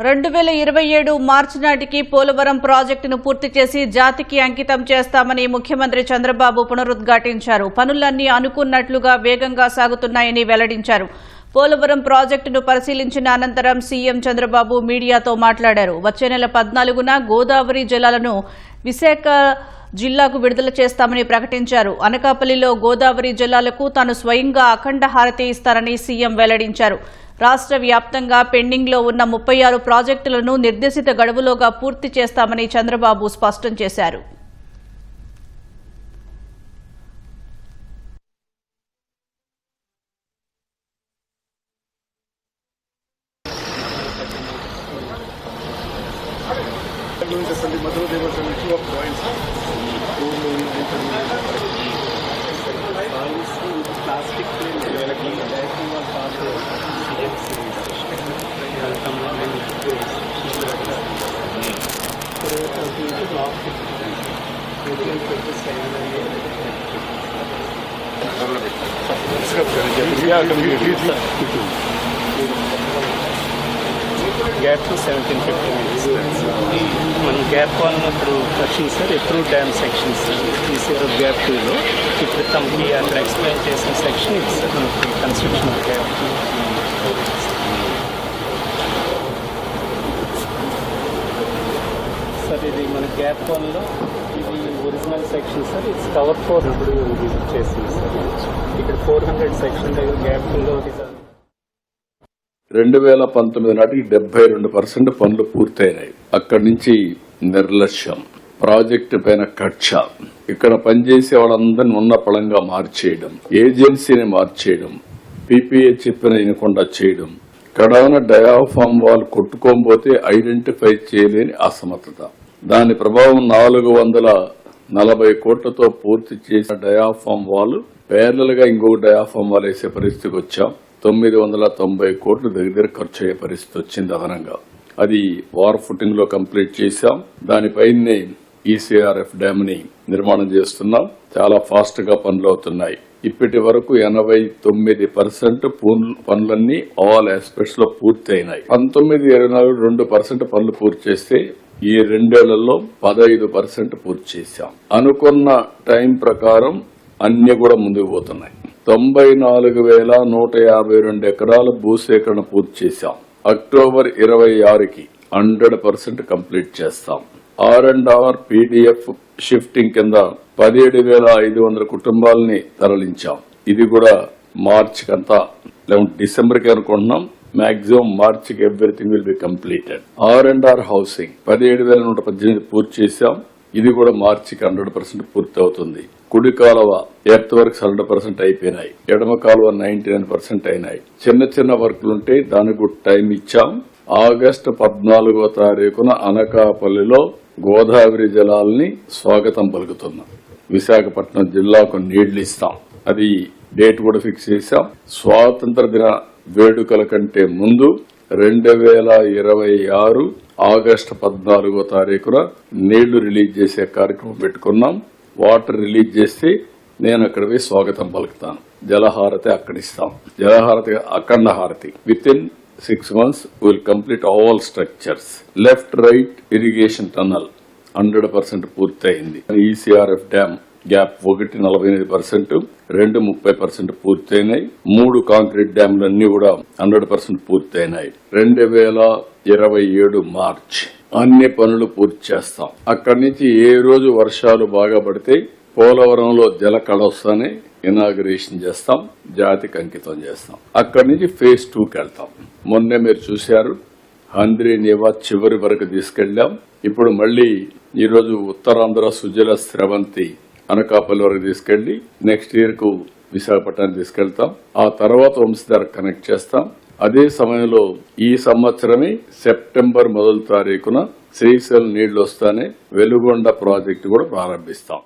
2027 మార్చి నాటికి పోలవరం ప్రాజెక్టును పూర్తి చేసి జాతికి అంకితం చేస్తామని ముఖ్యమంత్రి చంద్రబాబు పునరుద్ఘాటించారు. పనులన్నీ అనుకున్నట్లుగా వేగంగా సాగుతున్నాయని వెల్లడించారు. పోలవరం ప్రాజెక్టును పరిశీలించిన అనంతరం సీఎం చంద్రబాబు మీడియాతో మాట్లాడారు. వచ్చే నెల 14న గోదావరి జలాలను విశాఖ జిల్లాకు విడుదల చేస్తామని ప్రకటించారు. అనకాపల్లిలో గోదావరి జలాలకు తాను స్వయంగా అఖండ హారతి ఇస్తారని సీఎం వెల్లడించారు. రాష్ట్ర వ్యాప్తంగా పెండింగ్లో ఉన్న 36 ప్రాజెక్టులను నిర్దేశిత గడువులోగా పూర్తి చేస్తామని చంద్రబాబు స్పష్టం చేశారు. Gap to 1750 minutes. మన గ్యాప్ వన్ ఇప్పుడు section sir approve dam section sir తీసారు గ్యాప్ 2లో ఇప్పుడు తమకి అక్కడ ఎక్స్ప్లెయిన్ చేసిన సెక్షన్ ఇది సార్ మనకి కన్స్ట్రక్షన్ ఆఫ్ గ్యాప్ సార్. ఇది మన గ్యాప్ వన్లో ఇది ఒరిజినల్ సెక్షన్ సార్. ఇది కవర్ 4 ఇప్పుడు విజిట్ చేసింది సార్. ఇక్కడ 400 సెక్షన్ దగ్గర గ్యాప్ 2లో 2019 నాటికి 72% పనులు పూర్తయినాయి. అక్కడి నుంచి నిర్లక్ష్యం, ప్రాజెక్టు పైన కక్ష, ఇక్కడ పనిచేసే వాళ్ళందరినీ ఉన్న పళంగా మార్చేయడం, ఏజెన్సీని మార్చేయడం, పీపీఏ చెప్పిన వినకుండా చేయడం, కడాన డయాఫామ్ వాల్ కొట్టుకోకపోతే ఐడెంటిఫై చేయలేని అసమర్థత. దాని ప్రభావం 440 కోట్లతో పూర్తి చేసిన డయాఫామ్ వాల్ పేర్లల్ గా ఇంకొక డయాఫామ్ వాల్ వేసే పరిస్థితికి వచ్చాం. 990 కోట్లు దగ్గర ఖర్చు అయ్యే పరిస్థితి వచ్చింది అదనంగా. అది వార్ ఫుటింగ్ లో కంప్లీట్ చేశాం. దానిపైనే ఈసీఆర్ఎఫ్ డ్యామ్ ని నిర్మాణం చేస్తున్నాం. చాలా ఫాస్ట్ గా పనులు అవుతున్నాయి. ఇప్పటి వరకు 89% పనులన్నీ ఆల్ ఆస్పెక్ట్స్ లో పూర్తి అయినాయి. 19-24 2% పనులు పూర్తి చేస్తే ఈ 2 ఏళ్లలో 15% పూర్తి చేశాం. అనుకున్న టైం ప్రకారం అన్ని కూడా ముందుకు పోతున్నాయి. 94,152 ఎకరాల భూసేకరణ పూర్తి చేశాం. అక్టోబర్ 26కి 100% కంప్లీట్ చేస్తాం. R&R పీడీఎఫ్ షిఫ్టింగ్ కింద 17,500 కుటుంబాలని తరలించాం. ఇది కూడా మార్చికంతా డిసెంబర్కి అనుకుంటున్నాం. మాక్సిమం మార్చికి everything will be completed. R&R housing 17,118 పూర్తి చేశాం. ఇది కూడా మార్చికి 100% పూర్తి అవుతుంది. కుడి కాలువ ఎర్త్ వర్క్స్ 100% అయిపోయినాయి. ఎడమ కాలువ 99% అయినాయి. చిన్న చిన్న వర్కులుంటే దానికి కూడా టైం ఇచ్చాం. ఆగస్టు 14వ తారీఖున అనకాపల్లిలో గోదావరి జలాల్ని స్వాగతం పలుకుతున్నాం. విశాఖపట్నం జిల్లాకు నీళ్లు ఇస్తాం. అది డేట్ కూడా ఫిక్స్ చేశాం. స్వాతంత్ర దిన వేడుకల కంటే ముందు 2026 ఆగస్టు 14వ తారీఖున నీళ్లు రిలీజ్ చేసే కార్యక్రమం పెట్టుకున్నాం. వాటర్ రిలీజ్ చేస్తే నేను అక్కడ పోయి స్వాగతం పలుకుతాను. జలహారతి అక్కడిస్తాం. జలహారతి అఖండ హారతి. With in 6 months will complete all structures. Left right irrigation tunnel 100% పూర్తయింది. ECRF dam gap 1 48%, 2 30% పూర్తయినాయి. 3 కాంక్రీట్ డ్యామ్లన్నీ కూడా 100% పూర్తయినాయి. 2027 మార్చ్ అన్ని పనులు పూర్తి చేస్తాం. అక్కడి నుంచి ఏ రోజు వర్షాలు బాగా పడితే పోలవరంలో జల కళోత్సవాన్ని ఇనాగరేషన్ చేస్తాం. జాతికి అంకితం చేస్తాం. అక్కడి నుంచి ఫేజ్ 2కి వెళ్తాం. మొన్నే మీరు చూశారు, హంద్రీ నివా చివరి వరకు తీసుకెళ్లాం. ఇప్పుడు మళ్లీ ఈరోజు ఉత్తరాంధ్ర సుజల స్రవంతి అనకాపల్లి వరకు తీసుకెళ్లి నెక్స్ట్ ఇయర్ కు విశాఖపట్నానికి తీసుకెళ్తాం. ఆ తర్వాత వంశధార కనెక్ట్ చేస్తాం. అదే సమయంలో ఈ సంవత్సరమే సెప్టెంబర్ 1వ తారీఖున శ్రీశైలం నీళ్లు వస్తానే వెలుగొండ ప్రాజెక్టు కూడా ప్రారంభిస్తాం.